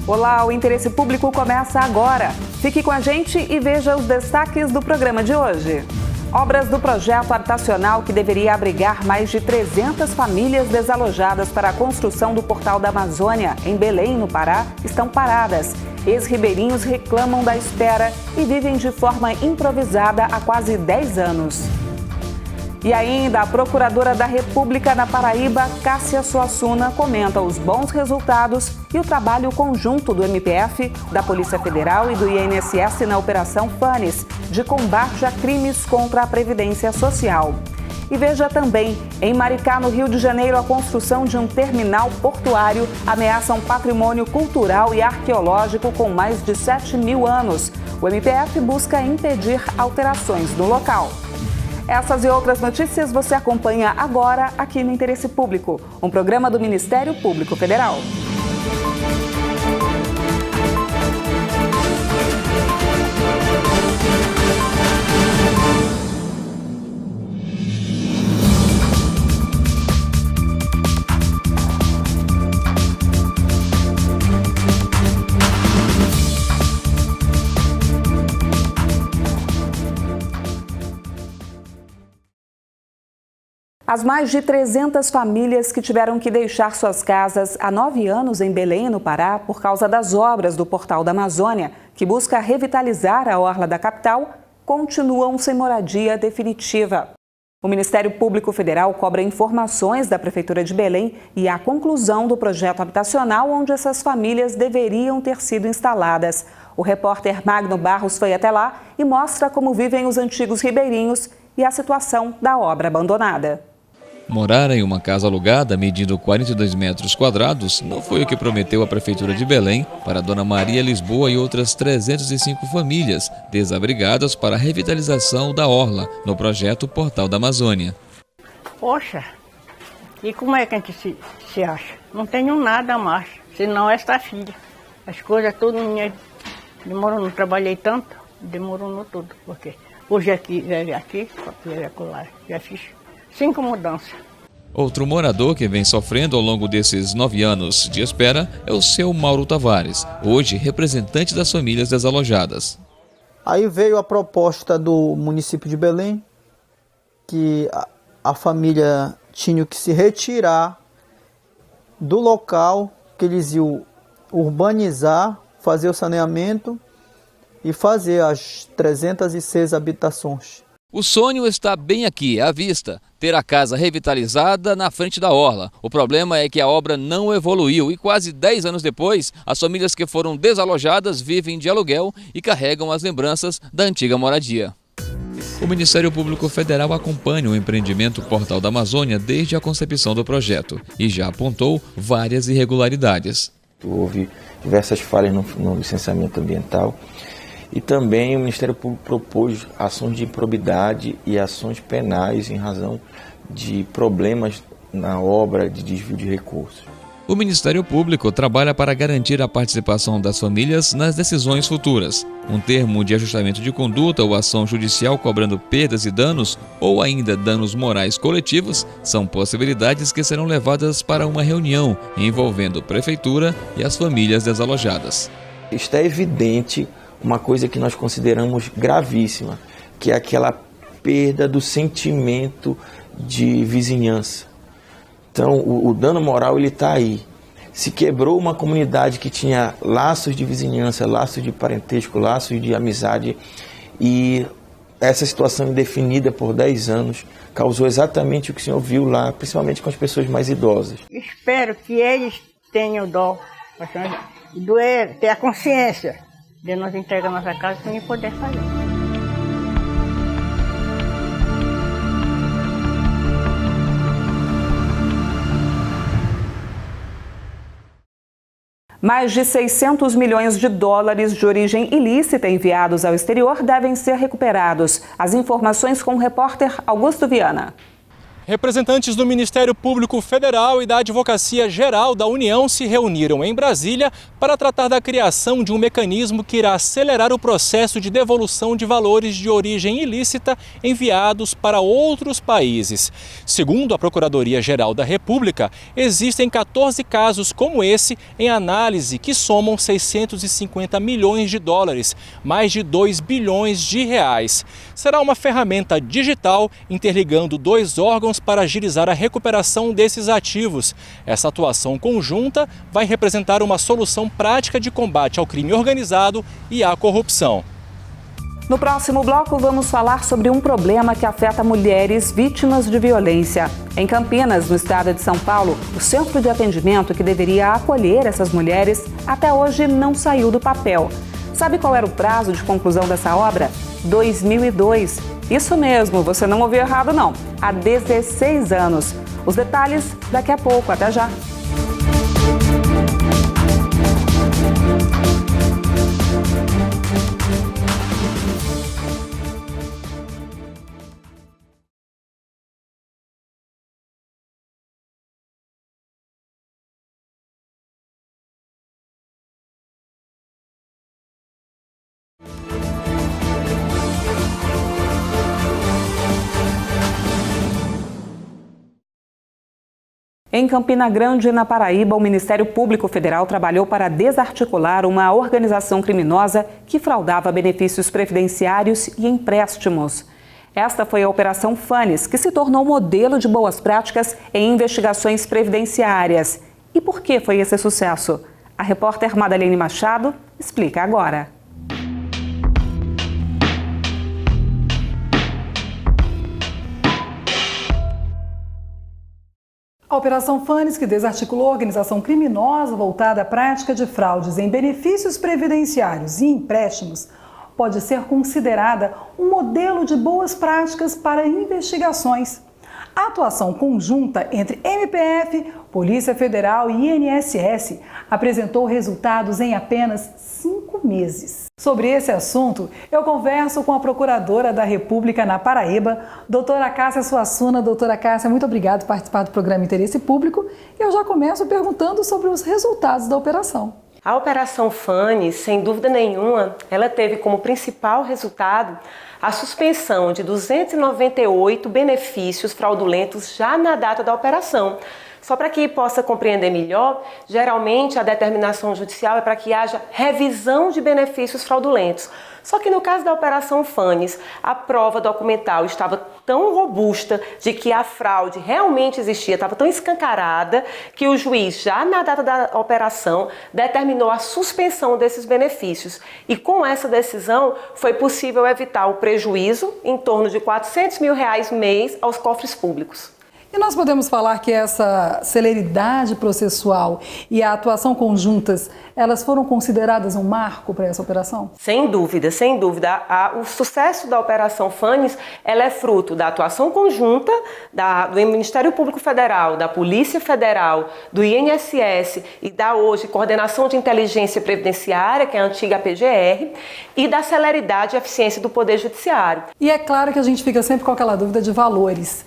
Olá, o Interesse Público começa agora. Fique com a gente e veja os destaques do programa de hoje. Obras do projeto habitacional que deveria abrigar mais de 300 famílias desalojadas para a construção do Portal da Amazônia, em Belém, no Pará, estão paradas. Ex-ribeirinhos reclamam da espera e vivem de forma improvisada há quase 10 anos. E ainda, a Procuradora da República na Paraíba, Cássia Suassuna, comenta os bons resultados e o trabalho conjunto do MPF, da Polícia Federal e do INSS na Operação Fanes, de combate a crimes contra a Previdência Social. E veja também, em Maricá, no Rio de Janeiro, a construção de um terminal portuário ameaça um patrimônio cultural e arqueológico com mais de 7.000 anos. O MPF busca impedir alterações no local. Essas e outras notícias você acompanha agora aqui no Interesse Público, um programa do Ministério Público Federal. As mais de 300 famílias que tiveram que deixar suas casas há 9 anos em Belém, no Pará, por causa das obras do Portal da Amazônia, que busca revitalizar a orla da capital, continuam sem moradia definitiva. O Ministério Público Federal cobra informações da Prefeitura de Belém e a conclusão do projeto habitacional onde essas famílias deveriam ter sido instaladas. O repórter Magno Barros foi até lá e mostra como vivem os antigos ribeirinhos e a situação da obra abandonada. Morar em uma casa alugada, medindo 42 metros quadrados, não foi o que prometeu a Prefeitura de Belém para a Dona Maria Lisboa e outras 305 famílias desabrigadas para a revitalização da orla no projeto Portal da Amazônia. Poxa, e como é que a gente se acha? Não tenho nada mais, senão esta filha. As coisas tudo minha demorou, não trabalhei tanto, demorou tudo, porque hoje aqui, já fiz 5 mudanças. Outro morador que vem sofrendo ao longo desses 9 anos de espera é o seu Mauro Tavares, hoje representante das famílias desalojadas. Aí veio a proposta do município de Belém, que a família tinha que se retirar do local, que eles iam urbanizar, fazer o saneamento e fazer as 306 habitações. O sonho está bem aqui, à vista, ter a casa revitalizada na frente da orla. O problema é que a obra não evoluiu e quase 10 anos depois, as famílias que foram desalojadas vivem de aluguel e carregam as lembranças da antiga moradia. O Ministério Público Federal acompanha o empreendimento Portal da Amazônia desde a concepção do projeto e já apontou várias irregularidades. Houve diversas falhas no licenciamento ambiental. E também o Ministério Público propôs ações de improbidade e ações penais em razão de problemas na obra de desvio de recursos. O Ministério Público trabalha para garantir a participação das famílias nas decisões futuras. Um termo de ajustamento de conduta ou ação judicial cobrando perdas e danos, ou ainda danos morais coletivos, são possibilidades que serão levadas para uma reunião envolvendo Prefeitura e as famílias desalojadas. Está evidente uma coisa que nós consideramos gravíssima, que é aquela perda do sentimento de vizinhança. Então, o dano moral ele está aí. Se quebrou uma comunidade que tinha laços de vizinhança, laços de parentesco, laços de amizade, e essa situação indefinida por 10 anos causou exatamente o que o senhor viu lá, principalmente com as pessoas mais idosas. Espero que eles tenham dó, doer, ter a consciência de nós entregar nossa casa sem poder fazer. Mais de 600 milhões de dólares de origem ilícita enviados ao exterior devem ser recuperados. As informações com o repórter Augusto Viana. Representantes do Ministério Público Federal e da Advocacia Geral da União se reuniram em Brasília para tratar da criação de um mecanismo que irá acelerar o processo de devolução de valores de origem ilícita enviados para outros países. Segundo a Procuradoria-Geral da República, existem 14 casos como esse em análise que somam 650 milhões de dólares, mais de 2 bilhões de reais. Será uma ferramenta digital interligando dois órgãos para agilizar a recuperação desses ativos. Essa atuação conjunta vai representar uma solução prática de combate ao crime organizado e à corrupção. No próximo bloco, vamos falar sobre um problema que afeta mulheres vítimas de violência. Em Campinas, no estado de São Paulo, o centro de atendimento que deveria acolher essas mulheres até hoje não saiu do papel. Sabe qual era o prazo de conclusão dessa obra? 2002. Isso mesmo, você não ouviu errado não. Há 16 anos. Os detalhes daqui a pouco. Até já. Em Campina Grande, na Paraíba, o Ministério Público Federal trabalhou para desarticular uma organização criminosa que fraudava benefícios previdenciários e empréstimos. Esta foi a Operação Fanes, que se tornou modelo de boas práticas em investigações previdenciárias. E por que foi esse sucesso? A repórter Madalene Machado explica agora. A Operação Fanes, que desarticulou a organização criminosa voltada à prática de fraudes em benefícios previdenciários e empréstimos, pode ser considerada um modelo de boas práticas para investigações. A atuação conjunta entre MPF, Polícia Federal e INSS apresentou resultados em apenas 5 meses. Sobre esse assunto, eu converso com a Procuradora da República na Paraíba, doutora Cássia Suassuna. Doutora Cássia, muito obrigada por participar do programa Interesse Público. E eu já começo perguntando sobre os resultados da operação. A Operação Fanes, sem dúvida nenhuma, ela teve como principal resultado a suspensão de 298 benefícios fraudulentos já na data da operação. Só para que possa compreender melhor, geralmente a determinação judicial é para que haja revisão de benefícios fraudulentos. Só que no caso da Operação Fanes, a prova documental estava tão robusta de que a fraude realmente existia, estava tão escancarada, que o juiz, já na data da operação, determinou a suspensão desses benefícios. E com essa decisão, foi possível evitar o prejuízo em torno de R$400 mil mês aos cofres públicos. E nós podemos falar que essa celeridade processual e a atuação conjuntas, elas foram consideradas um marco para essa operação? Sem dúvida, sem dúvida. O sucesso da Operação Fanes, ela é fruto da atuação conjunta do Ministério Público Federal, da Polícia Federal, do INSS e da hoje Coordenação de Inteligência Previdenciária, que é a antiga PGR, e da celeridade e eficiência do Poder Judiciário. E é claro que a gente fica sempre com aquela dúvida de valores.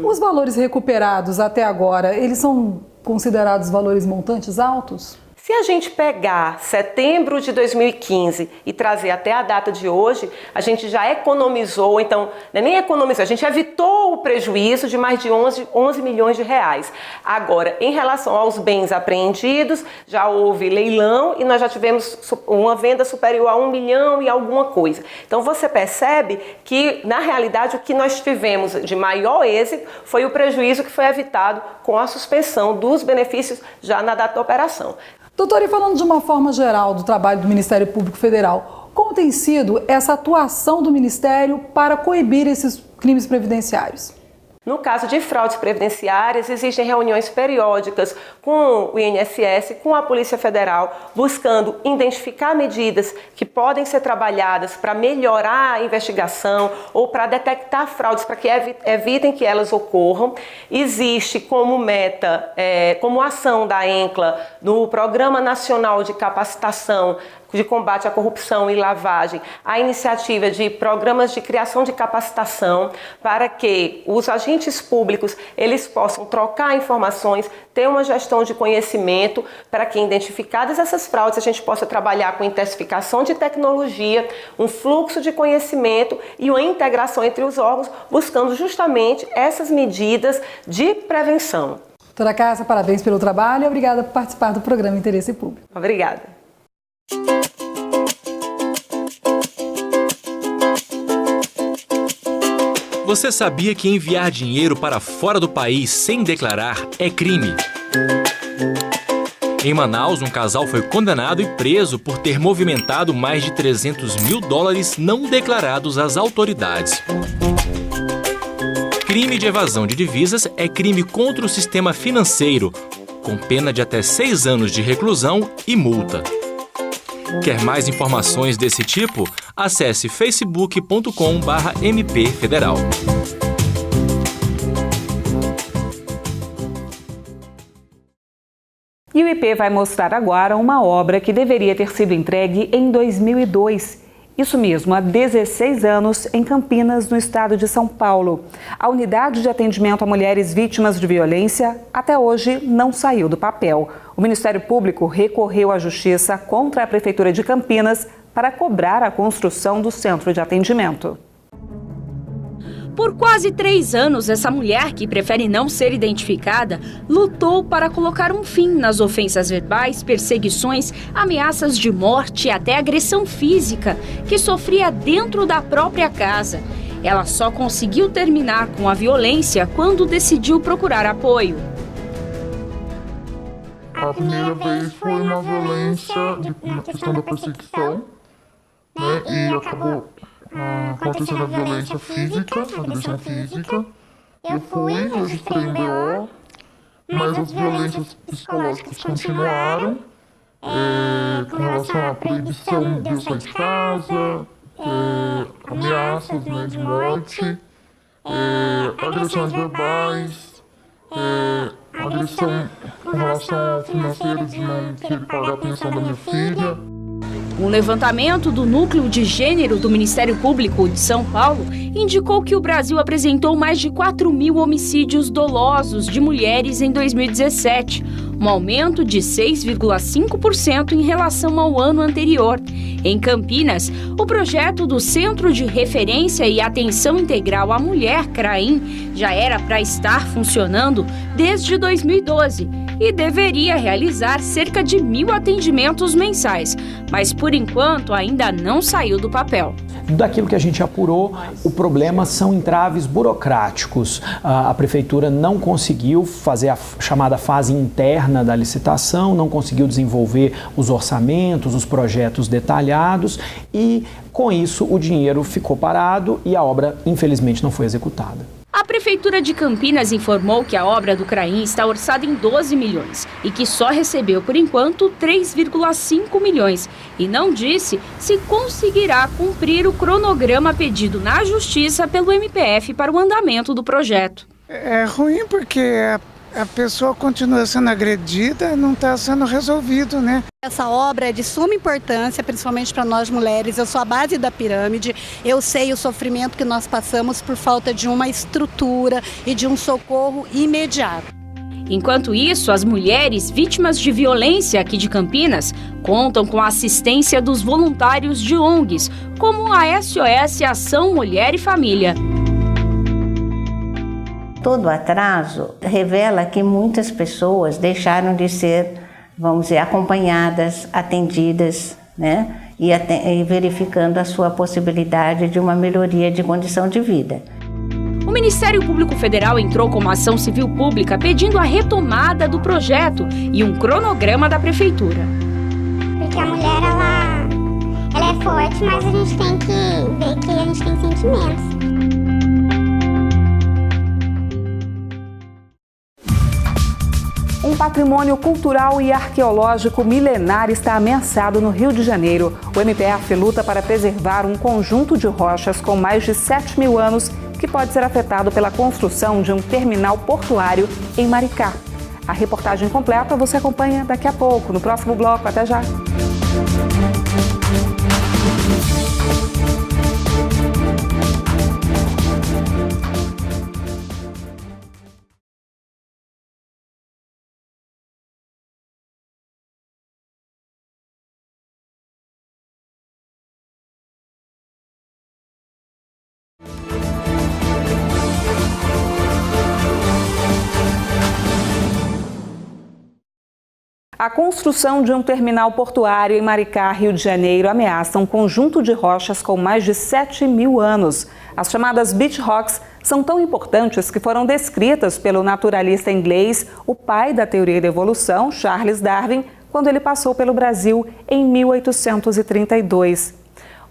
Os valores recuperados até agora, eles são considerados valores montantes altos? Se a gente pegar setembro de 2015 e trazer até a data de hoje, a gente já economizou, então, nem economizou, a gente evitou o prejuízo de mais de 11 milhões de reais. Agora, em relação aos bens apreendidos, já houve leilão e nós já tivemos uma venda superior a 1 milhão e alguma coisa. Então, você percebe que, na realidade, o que nós tivemos de maior êxito foi o prejuízo que foi evitado com a suspensão dos benefícios já na data da operação. Doutora, e falando de uma forma geral do trabalho do Ministério Público Federal, como tem sido essa atuação do Ministério para coibir esses crimes previdenciários? No caso de fraudes previdenciárias, existem reuniões periódicas com o INSS, com a Polícia Federal, buscando identificar medidas que podem ser trabalhadas para melhorar a investigação ou para detectar fraudes, para que evitem que elas ocorram. Existe como meta, como ação da ENCLA, no Programa Nacional de Capacitação, de combate à corrupção e lavagem, a iniciativa de programas de criação de capacitação para que os agentes públicos eles possam trocar informações, ter uma gestão de conhecimento para que, identificadas essas fraudes, a gente possa trabalhar com intensificação de tecnologia, um fluxo de conhecimento e uma integração entre os órgãos, buscando justamente essas medidas de prevenção. Doutora Cássia, parabéns pelo trabalho e obrigada por participar do programa Interesse Público. Obrigada. Você sabia que enviar dinheiro para fora do país sem declarar é crime? Em Manaus, um casal foi condenado e preso por ter movimentado mais de $300 mil não declarados às autoridades. Crime de evasão de divisas é crime contra o sistema financeiro, com pena de até 6 anos de reclusão e multa. Quer mais informações desse tipo? Acesse facebook.com/mpfederal. E o IP vai mostrar agora uma obra que deveria ter sido entregue em 2002. Isso mesmo, há 16 anos, em Campinas, no estado de São Paulo. A unidade de atendimento a mulheres vítimas de violência até hoje não saiu do papel. O Ministério Público recorreu à Justiça contra a Prefeitura de Campinas para cobrar a construção do centro de atendimento. Por quase 3 anos, essa mulher, que prefere não ser identificada, lutou para colocar um fim nas ofensas verbais, perseguições, ameaças de morte e até agressão física que sofria dentro da própria casa. Ela só conseguiu terminar com a violência quando decidiu procurar apoio. A primeira vez foi uma violência na questão da perseguição, né, e acabou acontecendo a violência física, a agressão física. Eu fui, registrei um BO, mas as violências psicológicas continuaram, com relação à proibição de eu sair de casa, ameaças, né, de morte, agressões verbais, agressão com relação ao financeiro, de não querer pagar a pensão da minha filha. Um levantamento do Núcleo de Gênero do Ministério Público de São Paulo indicou que o Brasil apresentou mais de 4.000 homicídios dolosos de mulheres em 2017, um aumento de 6,5% em relação ao ano anterior. Em Campinas, o projeto do Centro de Referência e Atenção Integral à Mulher, CRAIM, já era para estar funcionando desde 2012 e deveria realizar cerca de 1.000 atendimentos mensais, mas por enquanto ainda não saiu do papel. Daquilo que a gente apurou, o problema são entraves burocráticos. A prefeitura não conseguiu fazer a chamada fase interna da licitação, não conseguiu desenvolver os orçamentos, os projetos detalhados e, com isso, o dinheiro ficou parado e a obra, infelizmente, não foi executada. A Prefeitura de Campinas informou que a obra do CRAIM está orçada em 12 milhões e que só recebeu, por enquanto, 3,5 milhões e não disse se conseguirá cumprir o cronograma pedido na Justiça pelo MPF para o andamento do projeto. É ruim porque a pessoa continua sendo agredida, não está sendo resolvido, né? Essa obra é de suma importância, principalmente para nós mulheres. Eu sou a base da pirâmide, eu sei o sofrimento que nós passamos por falta de uma estrutura e de um socorro imediato. Enquanto isso, as mulheres vítimas de violência aqui de Campinas contam com a assistência dos voluntários de ONGs, como a SOS Ação Mulher e Família. Todo o atraso revela que muitas pessoas deixaram de ser, vamos dizer, acompanhadas, atendidas, né? E verificando a sua possibilidade de uma melhoria de condição de vida. O Ministério Público Federal entrou com uma ação civil pública pedindo a retomada do projeto e um cronograma da Prefeitura. Porque a mulher, ela é forte, mas a gente tem que ver que a gente tem sentimentos. Um patrimônio cultural e arqueológico milenar está ameaçado no Rio de Janeiro. O MPF luta para preservar um conjunto de rochas com mais de 7.000 anos que pode ser afetado pela construção de um terminal portuário em Maricá. A reportagem completa você acompanha daqui a pouco, no próximo bloco. Até já! A construção de um terminal portuário em Maricá, Rio de Janeiro, ameaça um conjunto de rochas com mais de 7.000 anos. As chamadas Beach Rocks são tão importantes que foram descritas pelo naturalista inglês, o pai da teoria da evolução, Charles Darwin, quando ele passou pelo Brasil em 1832.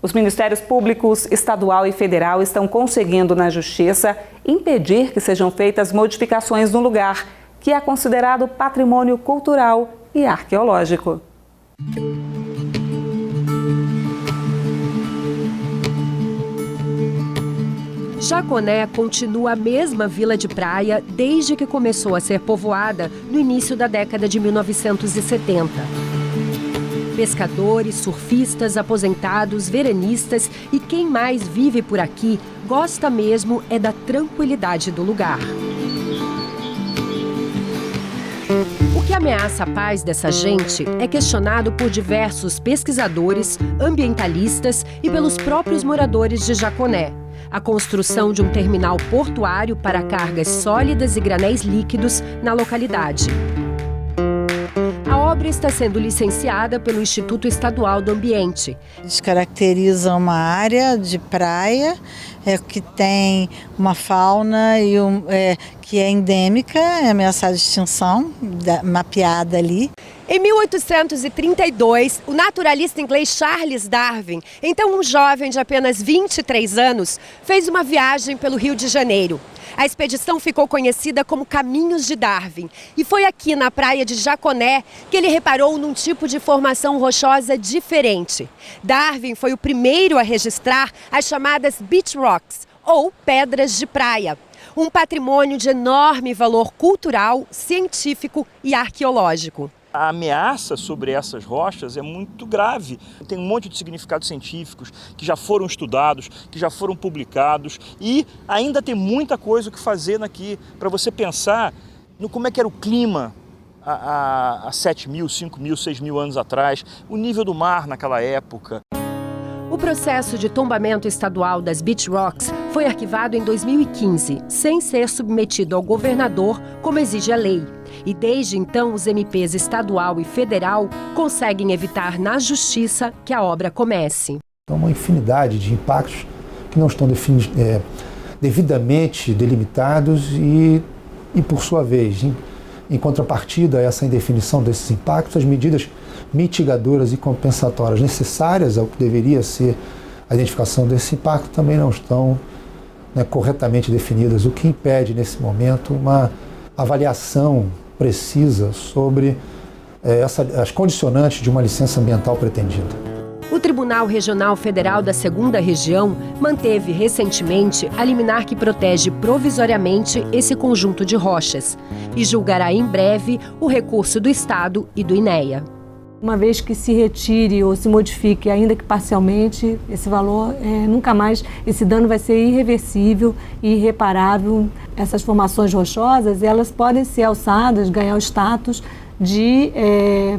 Os Ministérios Públicos Estadual e Federal estão conseguindo na Justiça impedir que sejam feitas modificações no lugar, que é considerado patrimônio cultural e arqueológico. Jaconé continua a mesma vila de praia desde que começou a ser povoada no início da década de 1970. Pescadores, surfistas, aposentados, veranistas e quem mais vive por aqui gosta mesmo é da tranquilidade do lugar. O que ameaça a paz dessa gente é questionado por diversos pesquisadores, ambientalistas e pelos próprios moradores de Jaconé. A construção de um terminal portuário para cargas sólidas e granéis líquidos na localidade. A obra está sendo licenciada pelo Instituto Estadual do Ambiente. Descaracteriza uma área de praia que tem uma fauna que é endêmica, é ameaçada de extinção, mapeada ali. Em 1832, o naturalista inglês Charles Darwin, então um jovem de apenas 23 anos, fez uma viagem pelo Rio de Janeiro. A expedição ficou conhecida como Caminhos de Darwin e foi aqui na praia de Jaconé que ele reparou num tipo de formação rochosa diferente. Darwin foi o primeiro a registrar as chamadas Beach Rocks, ou pedras de praia. Um patrimônio de enorme valor cultural, científico e arqueológico. A ameaça sobre essas rochas é muito grave. Tem um monte de significados científicos que já foram estudados, que já foram publicados e ainda tem muita coisa o que fazer aqui para você pensar no como é que era o clima há 7.000, 5.000, 6.000 anos atrás, o nível do mar naquela época. O processo de tombamento estadual das Beach Rocks foi arquivado em 2015, sem ser submetido ao governador, como exige a lei. E desde então, os MPs estadual e federal conseguem evitar na justiça que a obra comece. Há uma infinidade de impactos que não estão devidamente delimitados e por sua vez, em contrapartida a essa indefinição desses impactos, as medidas mitigadoras e compensatórias necessárias ao que deveria ser a identificação desse impacto também não estão corretamente definidas, o que impede nesse momento uma avaliação precisa sobre as condicionantes de uma licença ambiental pretendida. O Tribunal Regional Federal da 2ª Região manteve recentemente a liminar que protege provisoriamente esse conjunto de rochas e julgará em breve o recurso do Estado e do INEA. Uma vez que se retire ou se modifique, ainda que parcialmente, esse valor, nunca mais, esse dano vai ser irreversível e irreparável. Essas formações rochosas, elas podem ser alçadas, ganhar o status de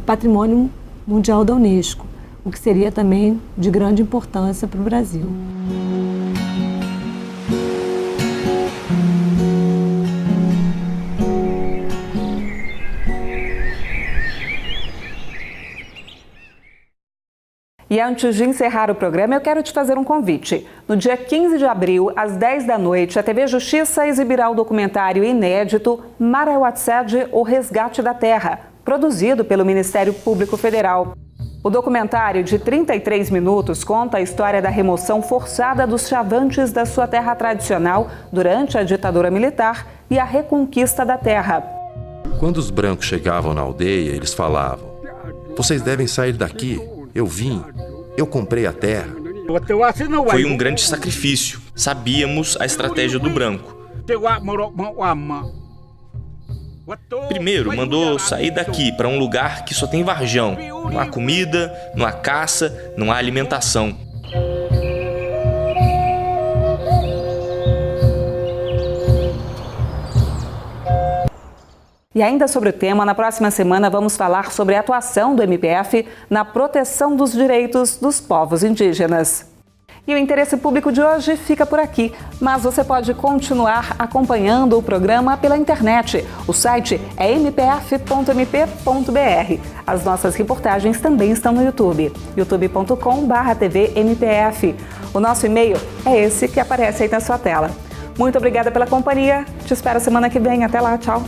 patrimônio mundial da Unesco, o que seria também de grande importância para o Brasil. E antes de encerrar o programa, eu quero te fazer um convite. No dia 15 de abril, às 10 da noite, a TV Justiça exibirá o documentário inédito Maraiuatsed, O Resgate da Terra, produzido pelo Ministério Público Federal. O documentário, de 33 minutos, conta a história da remoção forçada dos Chavantes da sua terra tradicional durante a ditadura militar e a reconquista da terra. Quando os brancos chegavam na aldeia, eles falavam: "Vocês devem sair daqui. Eu vim, eu comprei a terra." Foi um grande sacrifício. Sabíamos a estratégia do branco. Primeiro, mandou sair daqui para um lugar que só tem varjão. Não há comida, não há caça, não há alimentação. E ainda sobre o tema, na próxima semana vamos falar sobre a atuação do MPF na proteção dos direitos dos povos indígenas. E o Interesse Público de hoje fica por aqui, mas você pode continuar acompanhando o programa pela internet. O site é mpf.mp.br. As nossas reportagens também estão no YouTube, youtube.com/tvmpf. O nosso e-mail é esse que aparece aí na sua tela. Muito obrigada pela companhia, te espero semana que vem. Até lá, tchau!